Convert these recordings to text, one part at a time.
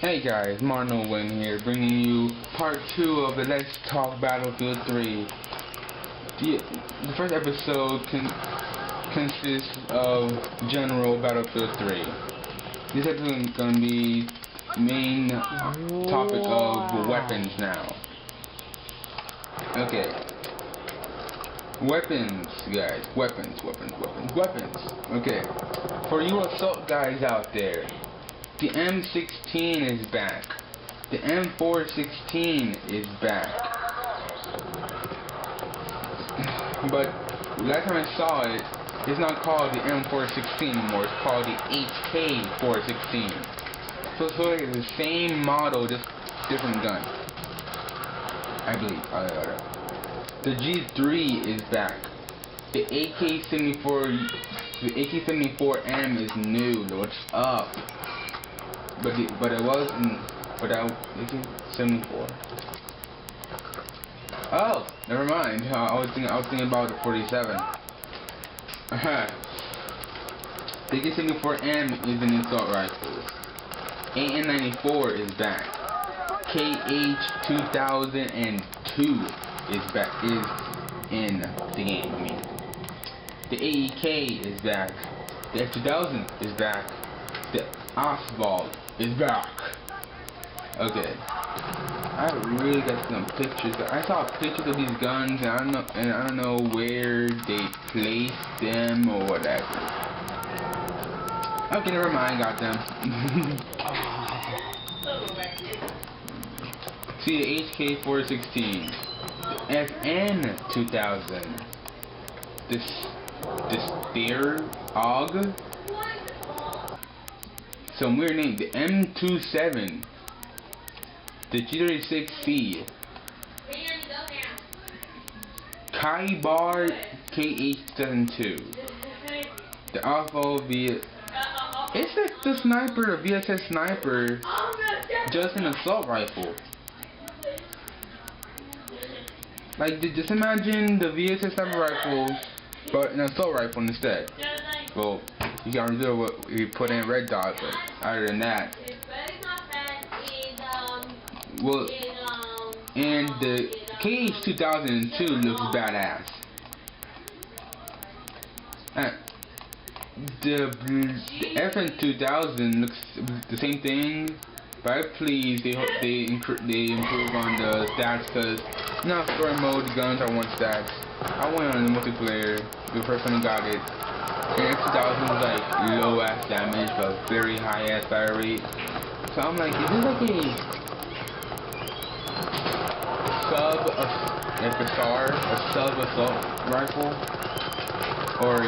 Hey guys, Marno Win here, bringing you part 2 of the Let's Talk Battlefield 3. The first episode consists of general Battlefield 3. This episode is going to be main topic of weapons now. Okay. Weapons, guys. Weapons. Okay. For you assault guys out there, the M16 is back. The M416 is back. But last time I saw it, it's not called the M416 anymore. It's called the HK416. So it's sort of the same model, just different gun. I believe. The G3 is back. The AK-74M is new. What's up? But it wasn't without AK-74. Oh, never mind. I was thinking about the 47. The AK-74M is an assault rifle. AN-94 is back. KH-2002 is in the game. I mean, the AEK is back. The F-2000 is back. The Asphalt is back. Okay. I really got some pictures. I saw pictures of these guns, and I don't know where they placed them or whatever. Okay, never mind. Got them. See the HK416, the FN2000, the Steyr, some weird name, the M27, the G36C, Kaibar KH72, the Alpha V. It's like the sniper, a VSS sniper, just an assault rifle. Like, just imagine the VSS sniper rifle, but an assault rifle instead. Well, you gotta do what you put in red dot, but other than that. Well, and the KH-2002 looks badass. The FN-2000 looks the same thing, but please they improve on the stats, because not story mode guns I want stats. I went on the multiplayer the first time I got it. And F-2000 was like low ass damage but very high ass fire rate. So I'm like, is this like a sub assault rifle, or a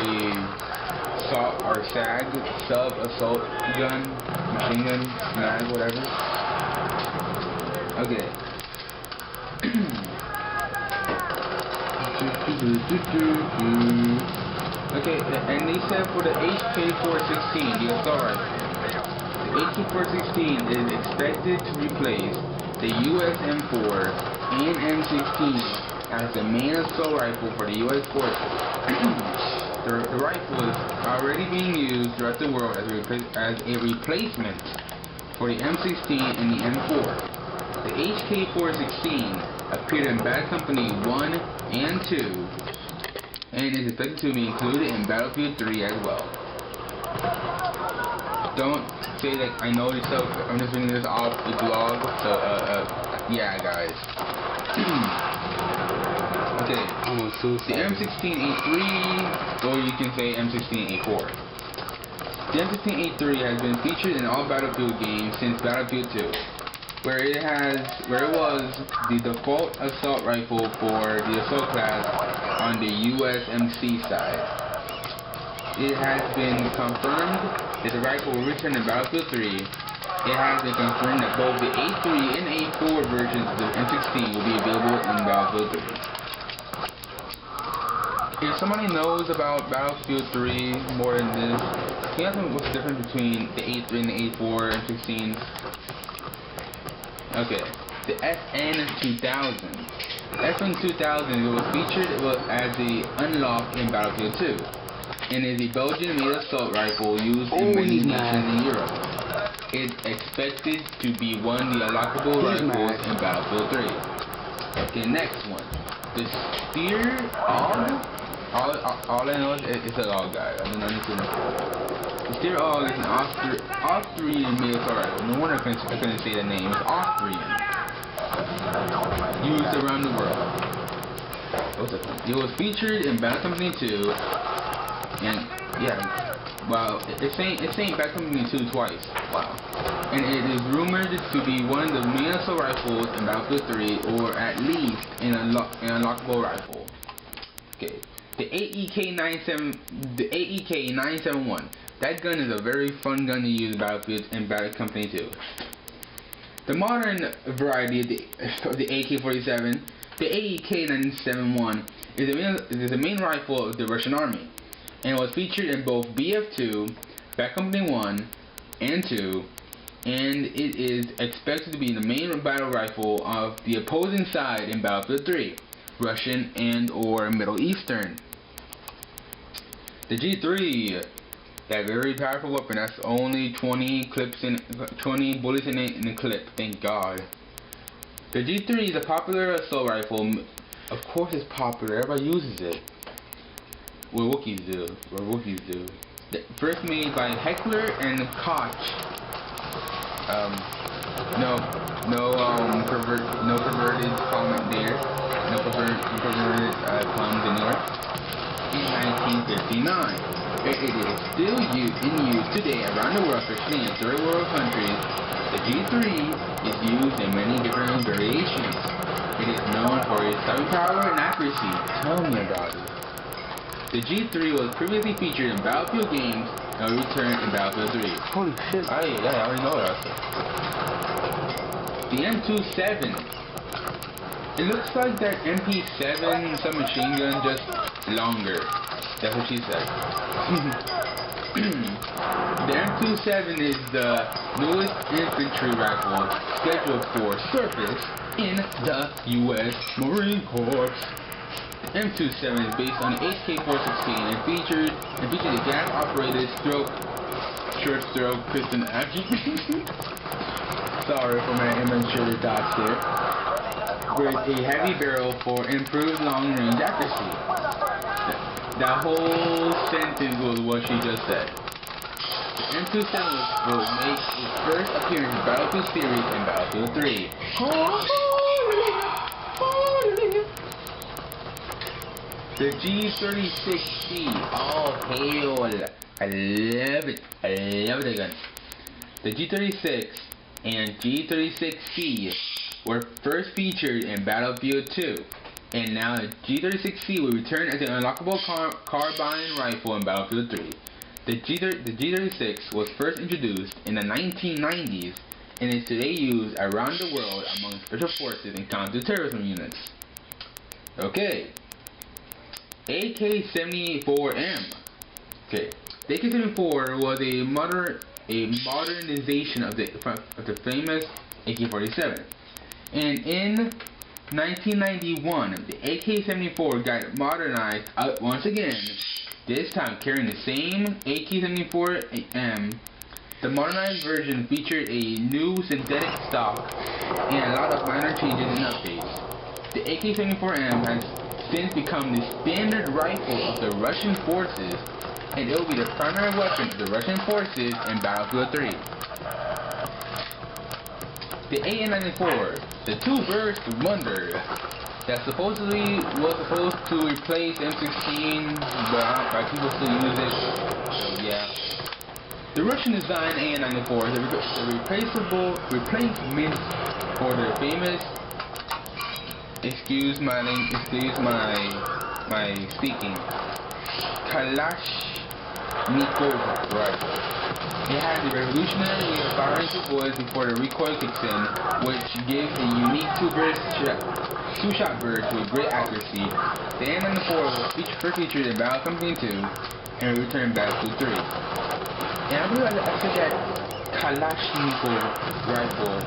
SAG sub assault gun, machine gun, mag, whatever. Okay. Okay, and they said for the HK416, the assault rifle, the HK416 is expected to replace the US M4 and M16 as the main assault rifle for the US forces. The rifle is already being used throughout the world as a replacement for the M16 and the M4. The HK416 appeared in Bad Company 1 and 2, and is expected to be included in Battlefield 3 as well. Don't say that I know this stuff. I'm just reading this off the blog. So, yeah, guys. Okay. The M16A3, or you can say M16A4. The M16A3 has been featured in all Battlefield games since Battlefield 2, where it was the default assault rifle for the assault class on the USMC side. It has been confirmed that the rifle will return in Battlefield 3. It has been confirmed that both the A3 and A4 versions of the M16 will be available in Battlefield 3. If somebody knows about Battlefield 3 more than this, can you ask me what's the difference between the A3 and the A4 M16s? Okay, the FN-2000. FN-2000 was featured as the unlock in Battlefield 2, and is a Belgian-made assault rifle used in many nations in Europe. is expected to be one of the unlockable rifles in Battlefield 3. Okay, next one. The Steer AUG. All I know is it's an AUG guy. I don't know anything. The Steer AUG is an Austrian assault rifle. No wonder I couldn't say the name. It's Austrian. Used around the world. It was featured in Bad Company 2, and yeah. Wow, it's saying Bad Company 2 twice. Wow. And it is rumored to be one of the main assault rifles in Battlefield 3, or at least an unlockable rifle. Okay. The AEK-971. That gun is a very fun gun to use in Battlefield and Bad Company 2. The modern variety of the AK-47, the AEK-971, is the main rifle of the Russian army, and was featured in both BF2, Bad Company 1 and 2, and it is expected to be the main battle rifle of the opposing side in Battlefield 3, Russian and or Middle Eastern. The G3, that very powerful weapon, that's only 20 bullets in a clip, thank God. The G3 is a popular assault rifle. Of course it's popular, everybody uses it. What Wookiees do. First made by Heckler and Koch. No perverted comment there. No perverted comments anywhere. In 1959. It is still in use today around the world, especially in third world countries. The G3 is used in many different variations. It is known for its stunning power and accuracy. Tell me about it. The G3 was previously featured in Battlefield games and returned in Battlefield 3. Holy shit. I already know that. The M27. It looks like that MP7 submachine gun, just longer. That's what she said. The M27 is the newest infantry rifle scheduled for service in the U.S. Marine Corps. The M27 is based on the AK-416 and featured a gas-operated short stroke piston action. Sorry for my immature dots there. With a heavy barrel for improved long-range accuracy. That whole sentence was what she just said. The M27 will make its first appearance in Battlefield series and Battlefield 3. The G36C. Oh hell, I love it. I love the gun. The G36 and G36C were first featured in Battlefield 2. And now the G36C will return as an unlockable carbine rifle in Battlefield 3. The G36 was first introduced in the 1990s and is today used around the world among special forces and counter-terrorism units. Okay. AK-74M. Okay. The AK-74 was a modernization of the famous AK-47. And in 1991, the AK-74 got modernized once again, this time carrying the same AK-74M. The modernized version featured a new synthetic stock and a lot of minor changes and updates. The AK-74M has since become the standard rifle of the Russian forces, and it will be the primary weapon of the Russian forces in Battlefield 3. The AN-94, the two birds wonder, that supposedly was supposed to replace M16, but people still use it, so yeah. The Russian designed AN-94 is a replacement for their famous, excuse my speaking, Kalashnikov rifle. It has a revolutionary way of firing two bullets before the recoil kicks in, which gives a unique two-shot burst with great accuracy. The AN-94 was first featured in Battle Company 2 and returned back to 3. And I believe I said that Kalashnikov rifle.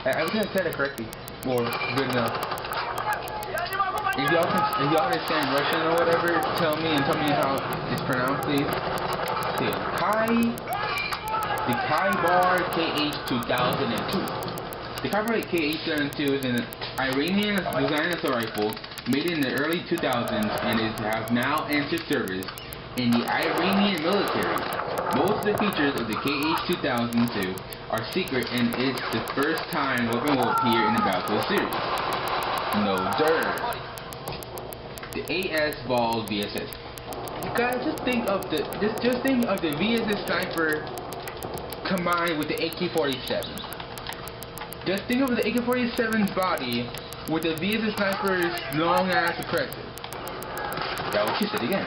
I think I said it correctly, or good enough. If y'all understand Russian or whatever, tell me how it's pronounced, please. Okay, the the Khyber KH-2002. The Khyber KH-2002 is an Iranian design assault rifle made in the early 2000s and has now entered service in the Iranian military. Most of the features of the KH-2002 are secret, and it's the first time the weapon will appear in the Battlefield series. No dirt. The AS Vol VSS. Guys, just think of the VSS sniper combined with the AK-47. Just think of the AK-47's body with the VSS sniper's long-ass suppressor. That was just it again.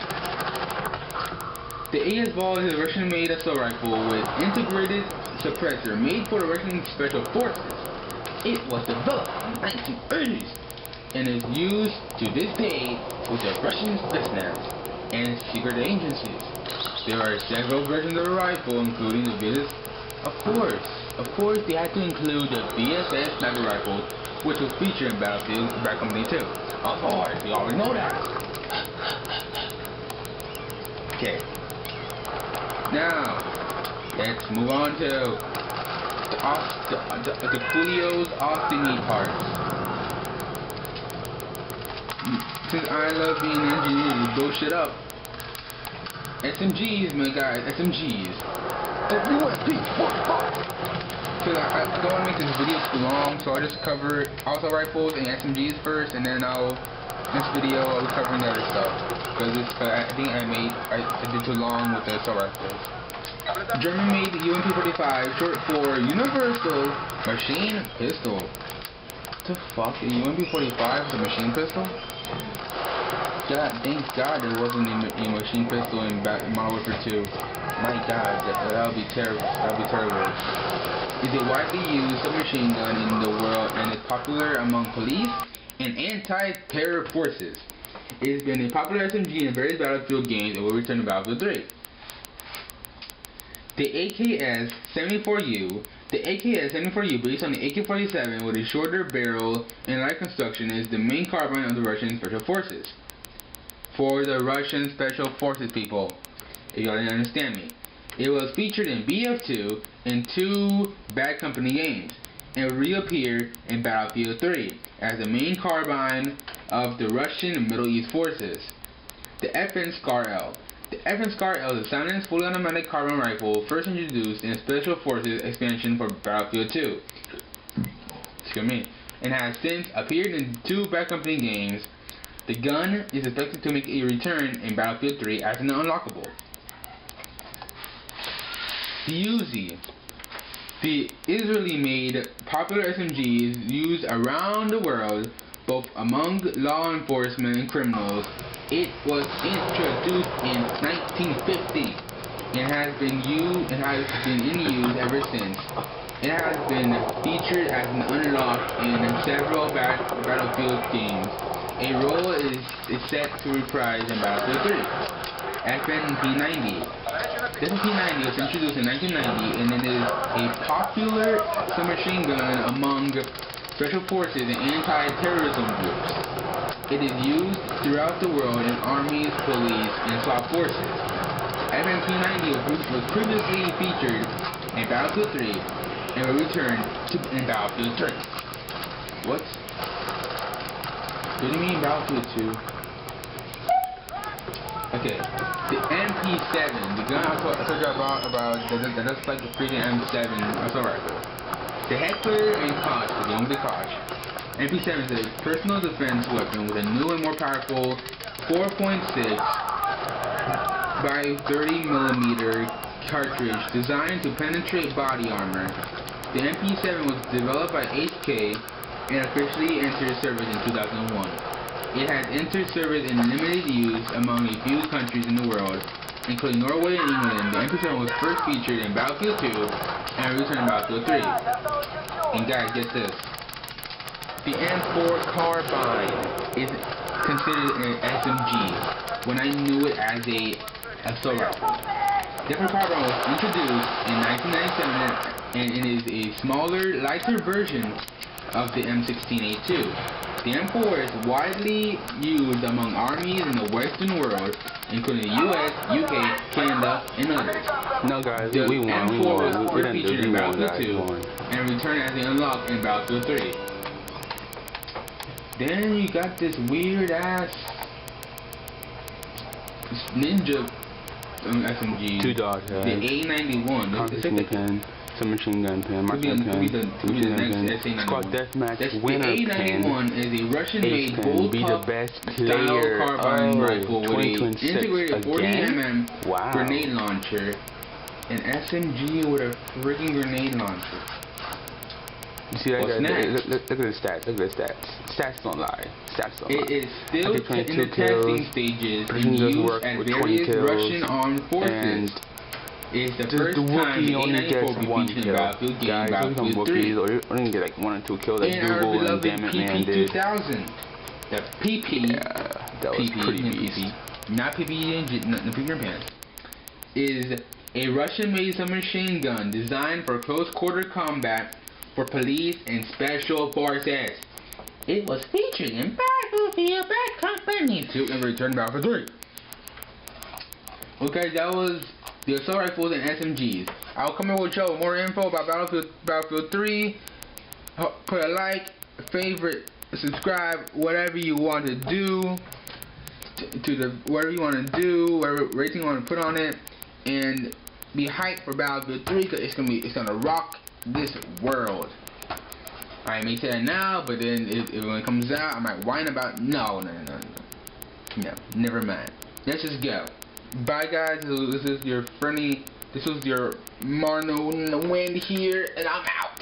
The AS Vol is a Russian-made assault rifle with integrated suppressor made for the Russian Special Forces. It was developed in the 1980s and is used to this day with the Russian Spetsnaz and secret agencies. There are several versions of the rifle, including the VSS. Of course, they had to include the VSS sniper rifle, which was featured in Battlefield Bad Company 2. Of course, we already know that. Okay. Now, let's move on to the Coolio's Austin parts. Since I love being an engineer to blow shit up, SMGs, my guys, SMGs. So I don't want to make this video too long, so I'll just cover assault rifles and SMGs first, and then this video I'll be covering the other stuff. Because I think I did too long with the assault rifles. German-made UMP-45, short for Universal Machine Pistol. What the fuck? A UMP-45 the machine pistol? God, thank God there wasn't a machine pistol in Modern Warfare 2. My God, that would be terrible. That would be terrible. It's a widely used submachine gun in the world and is popular among police and anti-terror forces. It has been a popular SMG in various Battlefield games and will return to Battlefield 3. The AKS-74U. The AKS-74U, based on the AK-47 with a shorter barrel and light construction, is the main carbine of the Russian Special Forces. For the Russian Special Forces people, if y'all didn't understand me. It was featured in BF2 and 2 Bad Company games, and will reappear in Battlefield 3 as the main carbine of the Russian Middle East forces. The FN Scar-L. The FN Scar-L is a silenced, fully automatic carbine rifle first introduced in Special Forces expansion for Battlefield 2. Excuse me. And has since appeared in 2 Bad Company games. The gun is expected to make a return in Battlefield 3 as an unlockable. The Uzi. The Israeli-made popular SMGs used around the world, both among law enforcement and criminals. It was introduced in 1950 and has been in use ever since. It has been featured as an unlock in several Battlefield games. A role is set to reprise in Battlefield 3. FNP-90. The FNP-90 was introduced in 1990 and it is a popular submachine gun among special forces and anti-terrorism groups. It is used throughout the world in armies, police, and SWAT forces. FNP-90 was previously featured in Battlefield 3 and will return in Battlefield 3. What? What do you mean Battlefield 2? Okay, the MP7, the gun I told you about that's like the freaking M7 assault rifle. The Heckler and Koch, the one with the Koch. MP7 is a personal defense weapon with a new and more powerful 4.6 by 30mm cartridge designed to penetrate body armor. The MP7 was developed by HK and officially entered service in 2001. It has entered service in limited use among a few countries in the world, including Norway and England. The MP7 was first featured in Battlefield 2 and returned in Battlefield 3. And guys, get this. The M4 carbine is considered an SMG when I knew it as a assault rifle. The M4 carbine was introduced in 1997 and it is a smaller, lighter version of the M16A2. The M4 is widely used among armies in the Western world, including the US, UK, Canada, and others. No, guys, The we won. M4 was featured in Battlefield 2 won. and returned as the unlock in Battlefield 3. Then you got this weird ass ninja SMG. Two dogs, the A91. Constant pin, submachine gun pin, marksman pin, squad deathmatch winner the pin. A91 is a Russian-made Be the bullpup best style player. carbine rifle with an 2026 integrated 40mm Wow. grenade launcher. An SMG with a freaking grenade launcher. You see that What's guy? next? Look at the stats. Look at the stats. Stats don't lie. Stats don't lie. It is still in the testing stages and Precision does used work at with various 20 kills, Russian armed forces. and It's the the first time the Wookiee only A94 gets will be one featured in kill. Battlefield game Guys, look at some Battlefield 3. Wookiees, or you only get like 1 or 2 kills like And our Google and beloved Damn It Man did. PP2000. The PP. Yeah, that was pretty beast. Not PP engine, not the PP in pants. Is a Russian-made submachine gun designed for close quarter combat for police and special forces. It was featured in Battlefield Bad Company 2 and returned Battlefield 3. Okay, that was the assault rifles and SMGs. I'll come in with y'all with more info about Battlefield 3. Put a like, a favorite, subscribe, whatever you want to do. Whatever you want to do, whatever rating you want to put on it, and be hyped for Battlefield 3 because it's gonna rock this world. I may say that now, but then when it comes out, I might whine about no, never mind. Let's just go. Bye, guys. This is your friendly. This was your Marno Wind here, and I'm out.